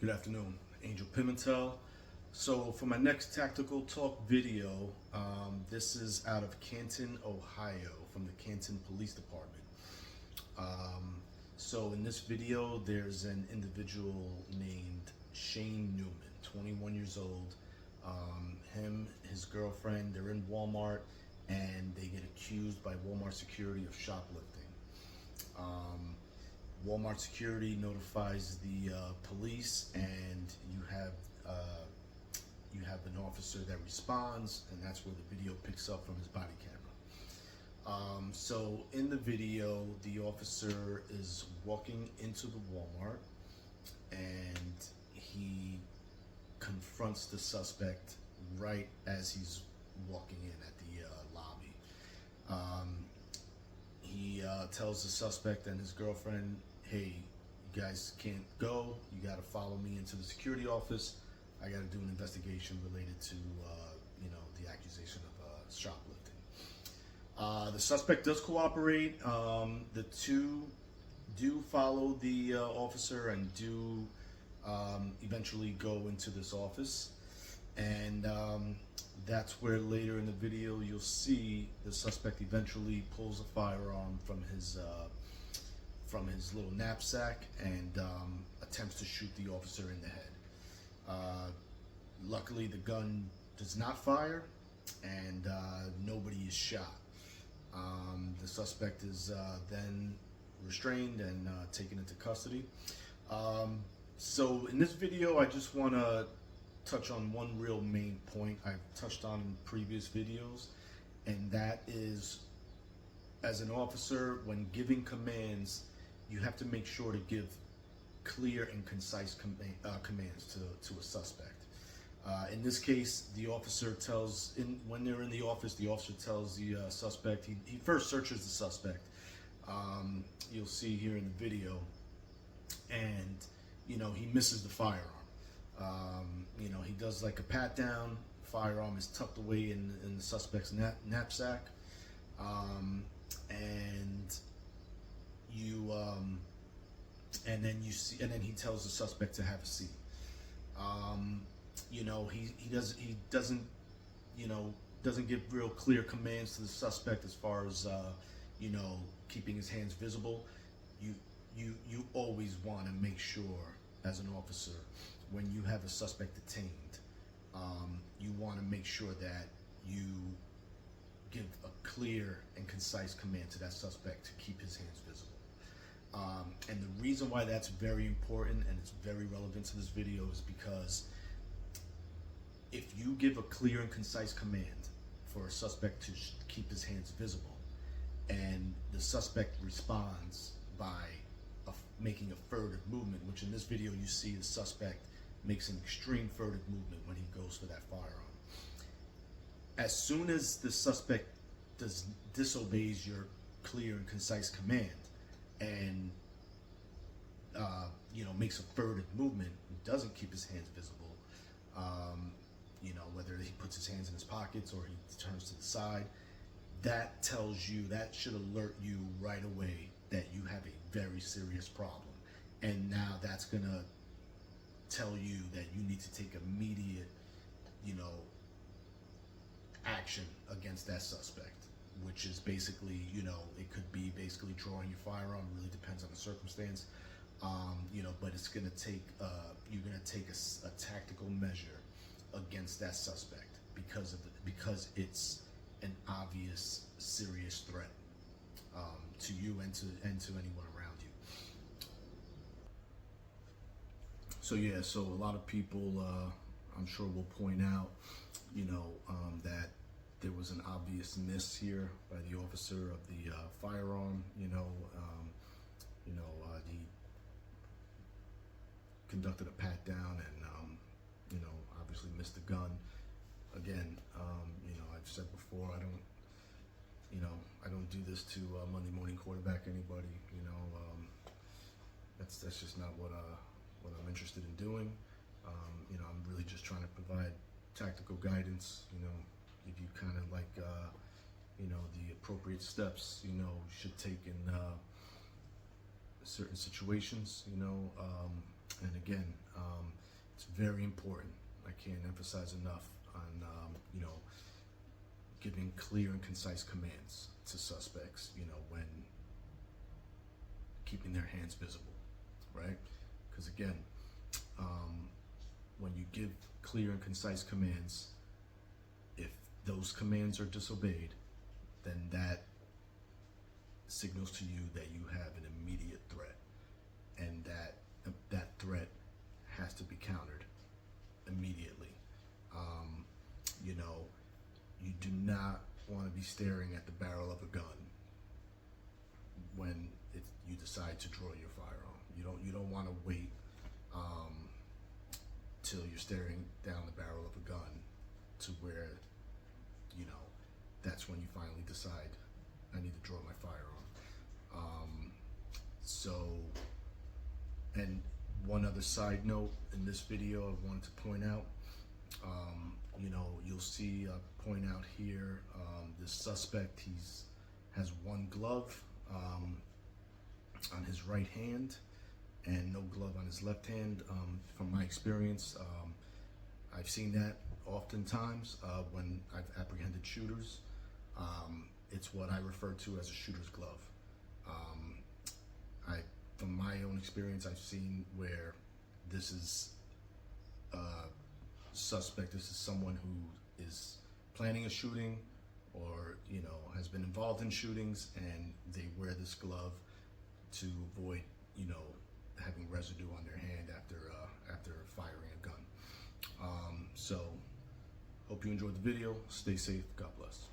Good afternoon, Angel Pimentel. So for my next tactical talk video, this is out of Canton, Ohio, from the Canton Police Department. So in this video, there's an individual named Shane Newman, 21 years old. Him, his girlfriend, they're in Walmart, and they get accused by Walmart security of shoplifting. Walmart security notifies the police, and you have an officer that responds, and that's where the video picks up from his body camera. So in the video, the officer is walking into the Walmart, and he confronts the suspect right as he's walking in at the lobby. He tells the suspect and his girlfriend, "Hey, you guys can't go. You got to follow me into the security office. I got to do an investigation related to, the accusation of shoplifting." The suspect does cooperate. The two do follow the officer and do eventually go into this office. And that's where later in the video you'll see the suspect eventually pulls a firearm from his little knapsack and attempts to shoot the officer in the head. Luckily, the gun does not fire, and nobody is shot. The suspect is then restrained and taken into custody. So in this video, I just want to touch on one real main point I've touched on in previous videos, and that is, as an officer, when giving commands, you have to make sure to give clear and concise commands to a suspect. In this case, the officer when they're in the office, the officer tells the suspect, he first searches the suspect. You'll see here in the video, and he misses the firearm. He does like a pat down. Firearm is tucked away in the suspect's knapsack, and then he tells the suspect to have a seat. He doesn't give real clear commands to the suspect as far as keeping his hands visible. You always want to make sure, as an officer, when you have a suspect detained, you want to make sure that you give a clear and concise command to that suspect to keep his hands visible. And the reason why that's very important and it's very relevant to this video is because if you give a clear and concise command for a suspect to keep his hands visible, and the suspect responds by making a furtive movement, which in this video you see the suspect makes an extreme furtive movement when he goes for that firearm. As soon as the suspect disobeys your clear and concise command and makes a furtive movement, doesn't keep his hands visible, whether he puts his hands in his pockets or he turns to the side, that should alert you right away that you have a very serious problem. And now that's gonna tell you that you need to take immediate, action against that suspect, which is basically, it could be basically drawing your firearm. Really depends on the circumstance, but it's gonna take, you're gonna take a tactical measure against that suspect because it's an obvious, serious threat to you and to anyone around you. So a lot of people, I'm sure, will point out, that there was an obvious miss here by the officer of the firearm. He conducted a pat down and, obviously missed the gun. Again, I've said before, I don't do this to Monday morning quarterback anybody. That's just not what I'm interested in doing. I'm really just trying to provide tactical guidance. Give you kind of like the appropriate steps you should take in certain situations. And again, It's very important. I can't emphasize enough on giving clear and concise commands to suspects, when keeping their hands visible, right? Because again, when you give clear and concise commands, if those commands are disobeyed, then that signals to you that you have an immediate threat, and that threat has to be countered immediately. You do not want to be staring at the barrel of a gun when you decide to draw your firearm. You don't want to wait till you're staring down the barrel of a gun to where that's when you finally decide, I need to draw my firearm. And one other side note in this video I wanted to point out, you'll see point out here, this suspect, has one glove on his right hand and no glove on his left hand. From my experience, I've seen that oftentimes when I've apprehended shooters. It's what I refer to as a shooter's glove. From my own experience, I've seen where this is suspect. This is someone who is planning a shooting or has been involved in shootings, and they wear this glove to avoid having residue on their hand after firing a gun. So hope you enjoyed the video. Stay safe. God bless.